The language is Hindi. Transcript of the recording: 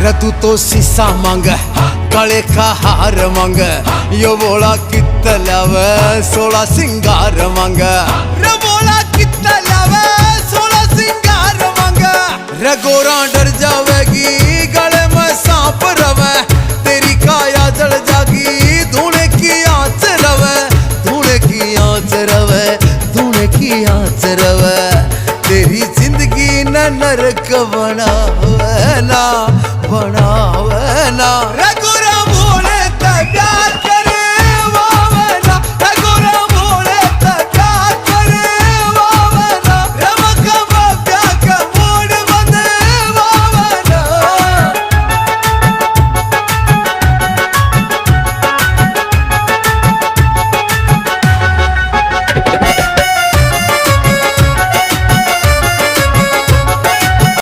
रे तू तो शीशा मांग काले का हार मांग यो बोला कितना लावे 16 सिंगार मांग रे बोला कितना लावे 16 सिंगार मांग रे गोरा डर जावेगी गले में सांप रवे तेरी काया जल जागी धूने की आंच रवे धूने की आंच रवे धूने की आंच रवे तेरी जिंदगी न नरक बनावे ना